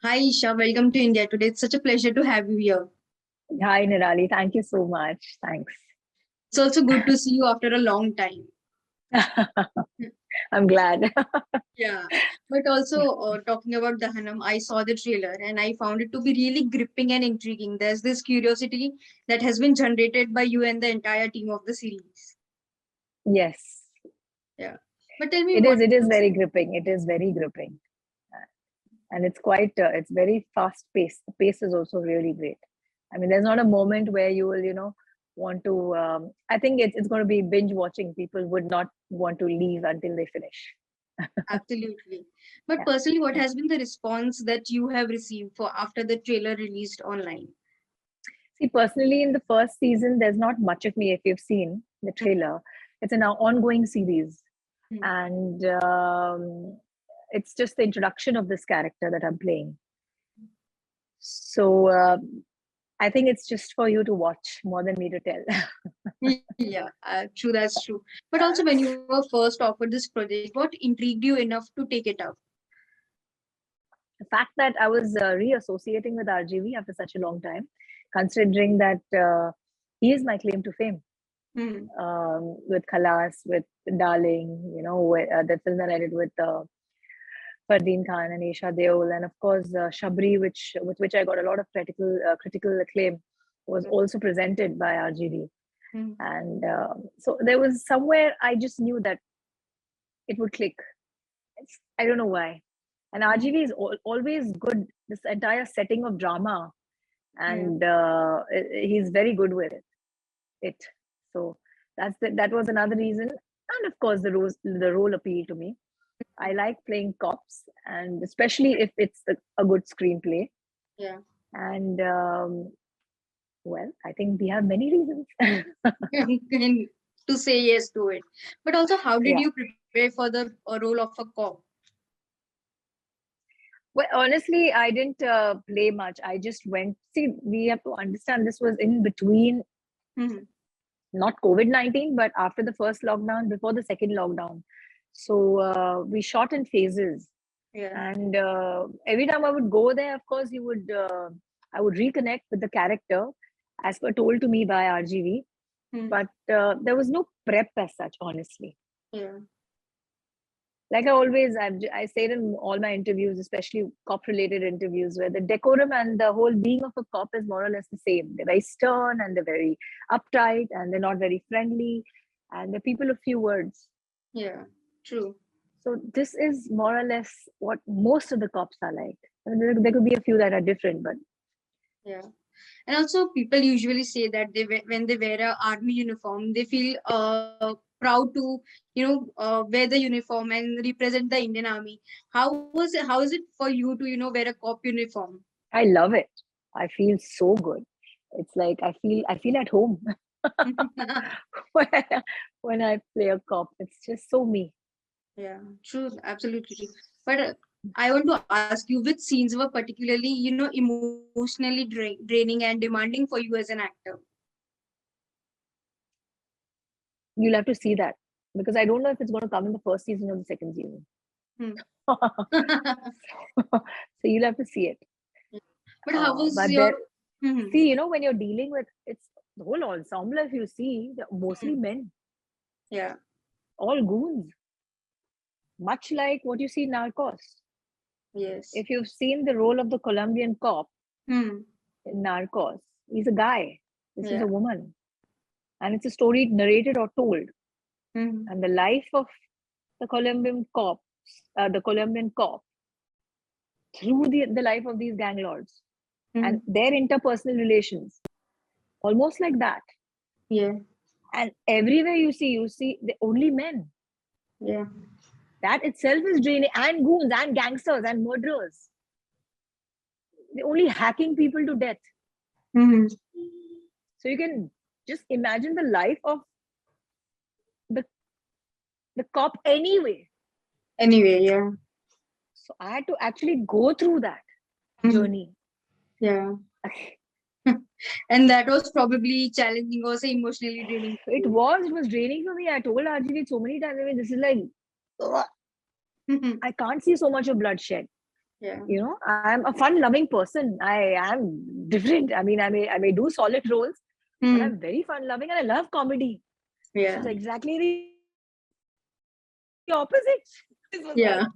Hi Isha, welcome to India today. It's such a pleasure to have you here. Hi, Nirali. Thank you so much. Thanks. It's also good to see you after a long time. I'm glad. Yeah, but also talking about Dahanam, I saw the trailer and I found it to be really gripping and intriguing. There's this curiosity that has been generated by you and the entire team of the series. Yes, Yeah, but tell me it is. what It is was. very gripping. It is very gripping. And it's quite, it's very fast paced. The pace is also really great. I mean, there's not a moment where you will, want to, I think it's going to be binge watching. People would not want to leave until they finish. Absolutely. But Yeah. personally, what has been the response that you have received for after the trailer released online? See, personally, in the first season, there's not much of me if you've seen the trailer. It's an ongoing series. Mhm. And it's just the introduction of this character that I'm playing. So I think it's just for you to watch more than me to tell. Yeah, true, that's true. But also, when you were first offered this project, what intrigued you enough to take it up? The fact that I was reassociating with RGV after such a long time, considering that he is my claim to fame, Hmm. with Khalas, with Darling, the film that I did with Fardeen Khan and Isha Deol, and of course Shabri, with which I got a lot of critical acclaim, was also presented by RGV. Hmm. And so there was somewhere I just knew that it would click. I don't know why. And Hmm. RGV is always good. This entire setting of drama, Yeah. and he's very good with it. So that was another reason, and of course the role appealed to me. I like playing cops, and especially if it's a good screenplay. Yeah. And well, I think we have many reasons. And to say yes to it. But also, how did Yeah. you prepare for the role of a cop? Well, honestly, I didn't play much. I just went. See, we have to understand this was in between, Hmm. not COVID-19, but after the first lockdown, before the second lockdown. So we shot in phases. Yeah. And every time I would go there, of course, I would reconnect with the character as per told to me by RGV. Hmm. But there was no prep as such, honestly. Yeah. Like I say it in all my interviews, especially cop related interviews, where the decorum and the whole being of a cop is more or less the same. They're very stern and they're very uptight and they're not very friendly and they're people of few words. Yeah. True. So this is more or less what most of the cops are like. I mean, there could be a few that are different, but Yeah. And also, people usually say that when they wear a army uniform, they feel proud to wear the uniform and represent the Indian Army. How is it for you to wear a cop uniform? I love it. I feel so good. It's like I feel at home when when I play a cop. It's just so me. Yeah, true, absolutely true. But I want to ask you, which scenes were particularly emotionally draining and demanding for you as an actor? You'll have to see that because I don't know if it's going to come in the first season or the second season. Hmm. So you'll have to see it. But how was But your? there, Hmm. see, when you're dealing with it's the whole ensemble, if you see, they're Hmm. mostly men, Yeah. all goons, much like what you see in Narcos. Yes. If you've seen the role of the Colombian cop Hmm. in Narcos, he's a guy. This is Yeah. a woman. And it's a story narrated or told. Hmm. And the life of the Colombian cop through the life of these gang lords and Hmm. their interpersonal relations, almost like that. Yeah. And everywhere you see the only men. Yeah. That itself is draining, and goons and gangsters and murderers. They're only hacking people to death. Hmm. So you can just imagine the life of the, the cop anyway. Anyway, yeah. So I had to actually go through that Hmm. journey. Yeah. And that was probably challenging, also emotionally draining for you. It was draining for me. I told RGV so many times, I mean, this is like, ugh, I can't see so much of bloodshed. Yeah. You know, I'm a fun-loving person. I am different. I mean, I may do solid roles, but Hmm. I'm very fun-loving and I love comedy. Yeah. She's exactly the opposite. This was Yeah. like,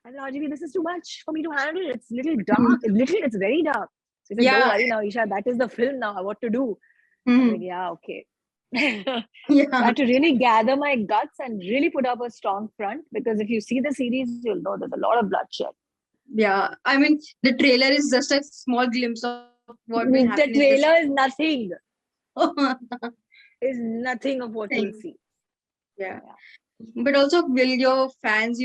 and RGB, this is too much for me to handle. It's little dark. Hmm. Literally, it's very dark. She said, "Don't Yeah. worry now, Isha. That is the film now. What to do?" I'm like, Hmm. "Yeah, okay." So I Yeah. had to really gather my guts and really put up a strong front, because if you see the series, you'll know there's a lot of bloodshed. Yeah. I mean, the trailer is just a small glimpse of what will happen in The the series. trailer is nothing. Is nothing of what you'll Thing. see. Yeah. Yeah. But also, will your fans,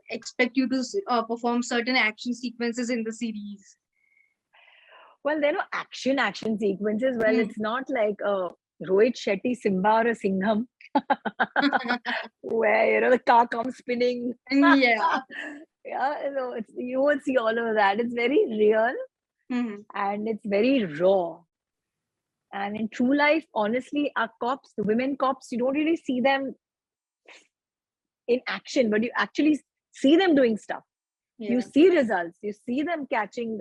expect you to perform certain action sequences in the series? Well, there are no action sequences. Well, Hmm. it's not like a Rohit Shetty Simba or a Singham where the car comes spinning. Yeah. Yeah, so you won't see all of that. It's very real Hmm. and it's very raw. And in true life, honestly, our cops, the women cops, you don't really see them in action, but you actually see them doing stuff. You Yeah. see results. You see them catching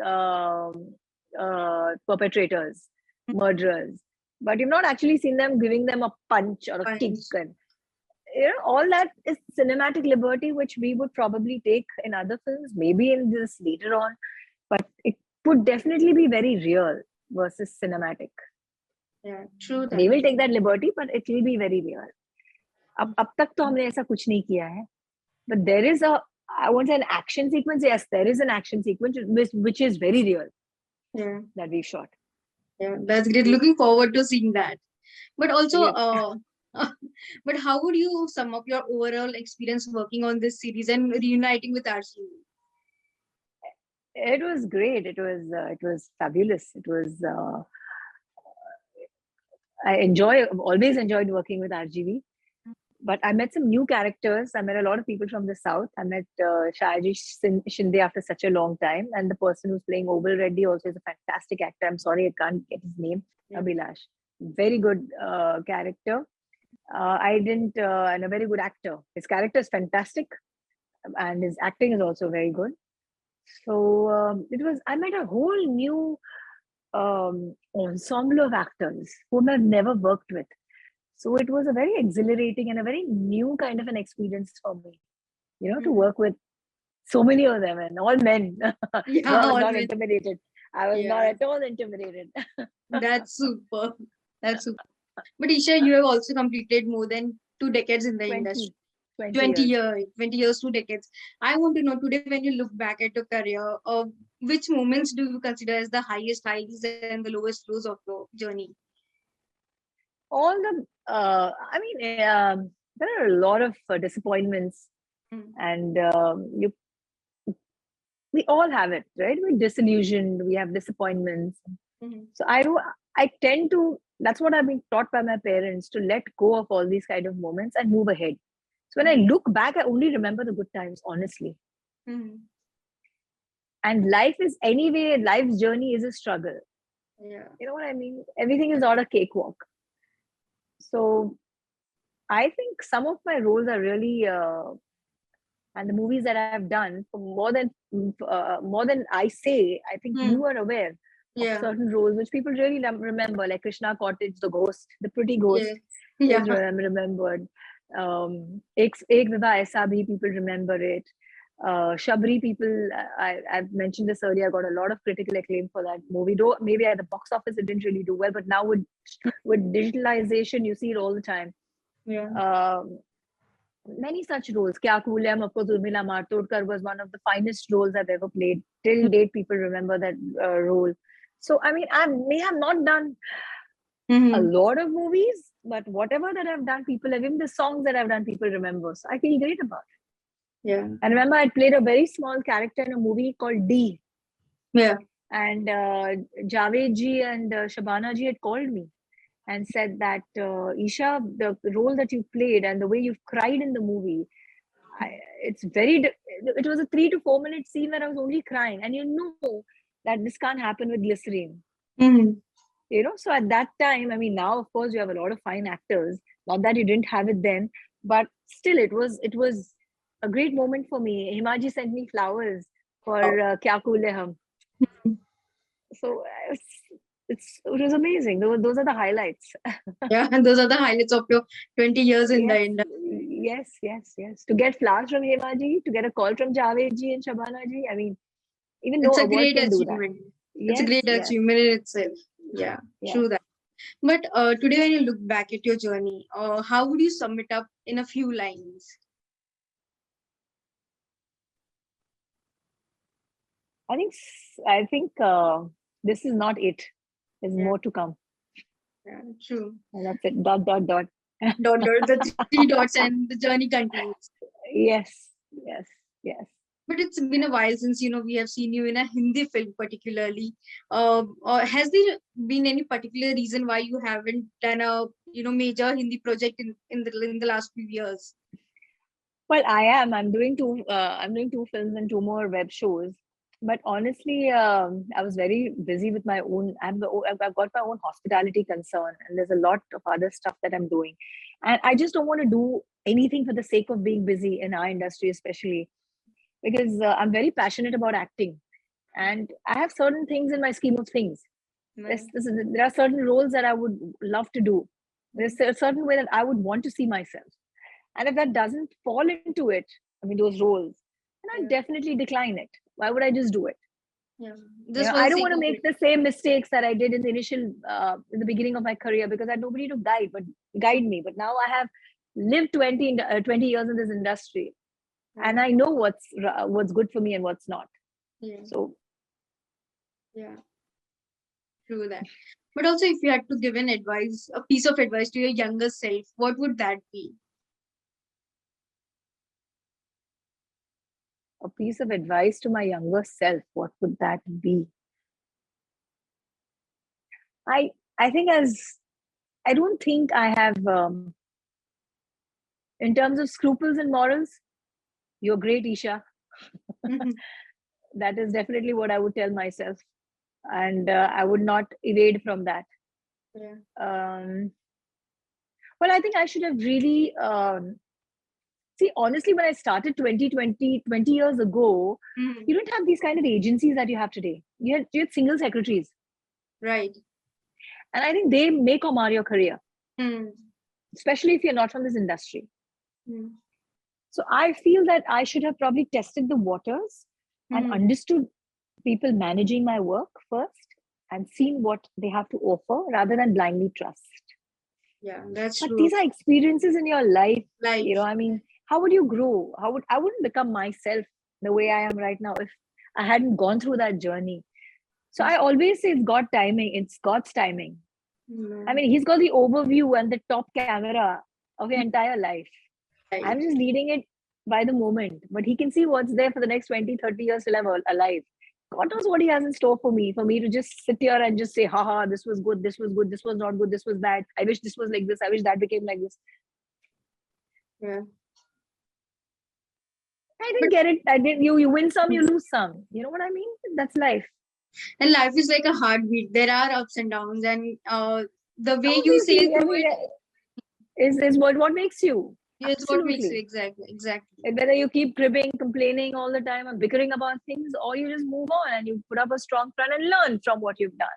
perpetrators, murderers, but you've not actually seen them giving them a punch or a kick. Fine. And all that is cinematic liberty, which we would probably take in other films, maybe in this later on, but it would definitely be very real versus cinematic. Yeah. True They that. will take that liberty, but it will be very real. अब तक तो हमने ऐसा कुछ नहीं किया है, but there is a, I want an action sequence. Yes, there is an action sequence which is very real Yeah. that we shot. Yeah. That's great. Looking forward to seeing that. But also, Yeah, but how would you sum up your overall experience working on this series and reuniting with RCU? it was great. It was fabulous. It was. Always enjoyed working with RGV. But I met some new characters. I met a lot of people from the south. I met Shayaji Shinde after such a long time, and the person who's playing Obal Reddy also is a fantastic actor. I'm sorry I can't get his name. Yeah. Abhilash, very good character. I didn't, and a very good actor. His character is fantastic, and his acting is also very good. So it was. I met a whole new ensemble of actors whom I've never worked with. So it was a very exhilarating and a very new kind of an experience for me, to Mhm. work with so many of them and all men. Yeah, No, I was not always. intimidated. I was not Yeah, at all intimidated. that's super. That's super. But Isha, you have also completed more than 2 decades in the 20, industry. 20 20 years. years, 20 years, 2 decades. I want to know today when you look back at your career, which moments do you consider as the highest highs and the lowest lows of your journey? All the, there are a lot of disappointments, Mm. and we all have it, right? We're disillusioned, we have disappointments. Mhm. So I tend to, that's what I've been taught by my parents, to let go of all these kind of moments and move ahead. So when I look back, I only remember the good times, honestly. Mhm. And life's journey is a struggle. Yeah. You know what I mean? Everything is not a cakewalk. So I think some of my roles are really, and the movies that I've done, for more than I say, I think Mm. you are aware of Yeah. certain roles which people really remember, like Krishna Cottage, the ghost, the pretty ghost, Yeah. Yeah. is remembered. Ek Viva Aisa Bhi, people remember it. Shabri, people, I've mentioned this earlier, got a lot of critical acclaim for that movie. Though maybe at the box office it didn't really do well, but now with digitalization, you see it all the time. Yeah. Um, Many such roles. Kya Cool Hai, of course, Urmila Matondkar was one of the finest roles I've ever played. Till date, people remember that role. So, I mean, I may have not done a Mhm. lot of movies, but whatever that I've done, even the songs that I've done, people remember. So I feel great about it. Yeah. I remember I played a very small character in a movie called D. Yeah. And Javed ji and Shabana ji had called me and said that, Isha, the role that you played and the way you've cried in the movie, it was a 3 to 4 minute scene where I was only crying. And you know that this can't happen with glycerine. Mhm. So at that time, I mean, now of course you have a lot of fine actors, not that you didn't have it then, but still it was a great moment for me. Himaji sent me flowers for Kya Kool Hai Hum. So it was amazing. Those are the highlights. Yeah, and those are the highlights of your 20 years in the Yes. To get flowers from Hemaji, to get a call from Javed ji and Shabana ji. I mean, even no It's a award great can do that. achievement. It's a Yes, great achievement in itself. Yeah, true that. But today, when you look back at your journey, how would you sum it up in a few lines? I think this is not it. There's more to come. Yeah, true. And that's it. Dot. The 3 dots and the journey continues. Yes. But it's been a while since we have seen you in a Hindi film, particularly. Or has there been any particular reason why you haven't done a major Hindi project in the last few years? Well, I'm doing 2 films and 2 more web shows. But honestly, I was very busy with my own. I've got my own hospitality concern, and there's a lot of other stuff that I'm doing, and I just don't want to do anything for the sake of being busy in our industry, especially because I'm very passionate about acting, and I have certain things in my scheme of things. There are certain roles that I would love to do. There's a certain way that I would want to see myself, and if that doesn't fall into it, I mean those roles, then I definitely decline it. Why would I just do it? I don't want to make the same mistakes that I did in the initial in the beginning of my career, because I had nobody to guide me. But now I have lived 20 years in this industry, and I know what's good for me and what's not. So true that. But also, if you had to give a piece of advice to your younger self, what would that be? A piece of advice to my younger self, what would that be? I think I don't think I have in terms of scruples and morals, you're great, Isha. That is definitely what I would tell myself, and I would not evade from that. Well, I think I should have really see, honestly, when I started 20 years ago, you don't have these kind of agencies that you have today. You had single secretaries. Right. And I think they make or mar your career, especially if you're not from this industry. So I feel that I should have probably tested the waters and understood people managing my work first and seen what they have to offer rather than blindly trust. Yeah, that's but true. These are experiences in your life. I mean, how would you grow? I wouldn't become myself the way I am right now if I hadn't gone through that journey. So I always say it's God's timing. It's God's timing. I mean, he's got the overview and the top camera of your entire life. I'm just leading it by the moment, but he can see what's there for the next 20, 30 years till I'm alive. God knows what he has in store for me to just sit here and just say, haha, this was good, this was good, this was not good, this was bad. I wish this was like this. I wish that became like this. Yeah. I didn't get it. I didn't. You win some, you lose some. You know what I mean? That's life. And life is like a heartbeat. There are ups and downs, and the way you say through it is what makes you. It's what makes you. Exactly. And whether you keep cribbing, complaining all the time and bickering about things, or you just move on and you put up a strong front and learn from what you've done.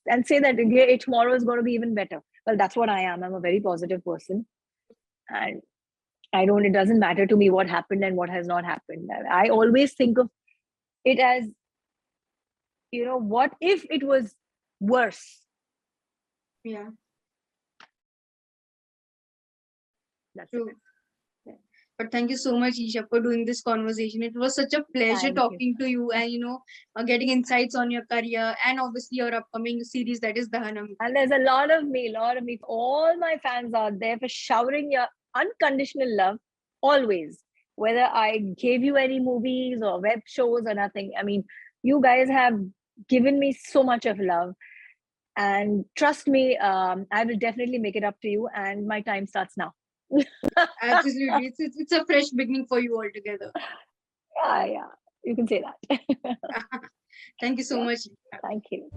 And say that tomorrow is going to be even better. Well, that's what I am. I'm a very positive person. And it doesn't matter to me what happened and what has not happened. I always think of it as, what if it was worse? Yeah. That's true. But thank you so much, Isha, for doing this conversation. It was such a pleasure talking to you and, getting insights on your career and obviously your upcoming series, that is Dahanam. And there's a lot of me. All my fans out there for showering your unconditional love always. Whether I gave you any movies or web shows or nothing. I mean, you guys have given me so much of love. And trust me, I will definitely make it up to you. And my time starts now. Absolutely. It's a fresh beginning for you altogether. Yeah. You can say that. Thank you so much. Thank you.